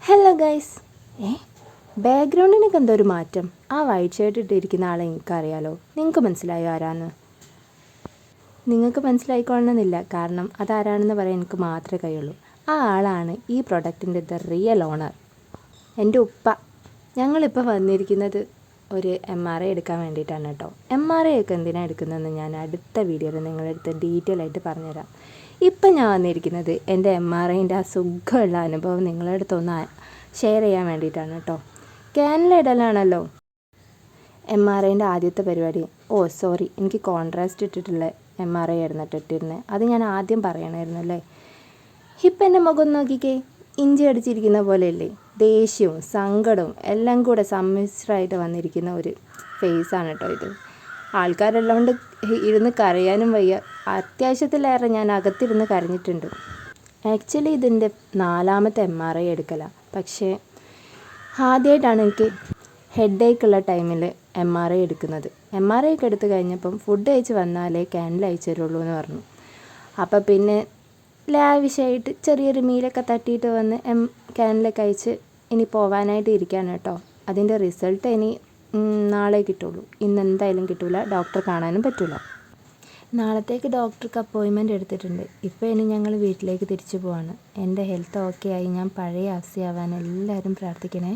Hello guys. ഏ ബാക്ക്ഗ്രൗണ്ടിനൊക്കെ എന്തോ ഒരു മാറ്റം. ആ വൈറ്റ് ഷർട്ട് ഇട്ടിരിക്കുന്ന ആളെ എനിക്കറിയാലോ. നിങ്ങൾക്ക് മനസ്സിലായോ ആരാന്ന്? നിങ്ങൾക്ക് മനസ്സിലായിക്കൊള്ളണമെന്നില്ല, കാരണം അതാരാണെന്ന് പറയാൻ എനിക്ക് മാത്രമേ കഴിയുള്ളൂ. ആ ആളാണ് ഈ പ്രൊഡക്റ്റിൻ്റെ റിയൽ ഓണർ, എൻ്റെ ഉപ്പ. ഞങ്ങളിപ്പോൾ വന്നിരിക്കുന്നത് ഒരു MRI എടുക്കാൻ വേണ്ടിയിട്ടാണ് കേട്ടോ. MRI ഒക്കെ എന്തിനാണ് എടുക്കുന്നതെന്ന് ഞാൻ അടുത്ത വീഡിയോയിൽ നിങ്ങളുടെ അടുത്ത് ഡീറ്റെയിൽ ആയിട്ട് പറഞ്ഞുതരാം. ഇപ്പം ഞാൻ വന്നിരിക്കുന്നത് എൻ്റെ MRIൻ്റെ ആ സുഖമുള്ള അനുഭവം നിങ്ങളുടെ അടുത്തൊന്ന് ഷെയർ ചെയ്യാൻ വേണ്ടിയിട്ടാണ് കേട്ടോ. ക്യാനിലിടലാണല്ലോ MRIൻ്റെ ആദ്യത്തെ പരിപാടി. സോറി, എനിക്ക് കോൺട്രാസ്റ്റ് ഇട്ടിട്ടുള്ള MRI ആയിരുന്നു ഇട്ടിരുന്നത്. അത് ഞാൻ ആദ്യം പറയണമായിരുന്നു അല്ലേ. ഇപ്പം എൻ്റെ മുഖം നോക്കിക്കേ, ഇഞ്ചി അടിച്ചിരിക്കുന്ന പോലെയല്ലേ. ദേഷ്യവും സങ്കടവും എല്ലാം കൂടെ സമ്മിശ്രമായിട്ട് വന്നിരിക്കുന്ന ഒരു ഫേസാണ് കേട്ടോ ഇത്. ആൾക്കാരെല്ലാം കൊണ്ട് ഇരുന്ന് കരയാനും വയ്യ. അത്യാവശ്യത്തിലേറെ ഞാൻ അകത്തിരുന്ന് കരഞ്ഞിട്ടുണ്ട്. ആക്ച്വലി ഇതിൻ്റെ 4ാമത്തെ MRI എടുക്കലാണ്. പക്ഷേ ആദ്യമായിട്ടാണ് എനിക്ക് ഹെഡേക്കുള്ള ടൈമിൽ MRI എടുക്കുന്നത്. MRI ഒക്കെ എടുത്ത് കഴിഞ്ഞപ്പം ഫുഡ് കഴിച്ച് വന്നാലേ ക്യാനിൽ അയച്ചു തരുള്ളൂ എന്ന് പറഞ്ഞു. അപ്പോൾ പിന്നെ ലാവിഷായിട്ട് ചെറിയൊരു മീലൊക്കെ തട്ടിയിട്ട് വന്ന് ക്യാനിലൊക്കെ അയച്ച് ഇനി പോകാനായിട്ട് ഇരിക്കുകയാണ് കേട്ടോ. അതിൻ്റെ റിസൾട്ട് ഇനി നാളെ കിട്ടുള്ളൂ. ഇന്ന് എന്തായാലും കിട്ടില്ല, ഡോക്ടറെ കാണാനും പറ്റില്ല. നാളത്തേക്ക് ഡോക്ടർക്ക് അപ്പോയിൻമെൻ്റ് എടുത്തിട്ടുണ്ട്. ഇപ്പോൾ ഇനി ഞങ്ങൾ വീട്ടിലേക്ക് തിരിച്ചു പോവാണ്. എൻ്റെ ഹെൽത്ത് ഓക്കെ ആയി ഞാൻ പഴയ അവസ്ഥയാവാൻ എല്ലാവരും പ്രാർത്ഥിക്കണേ.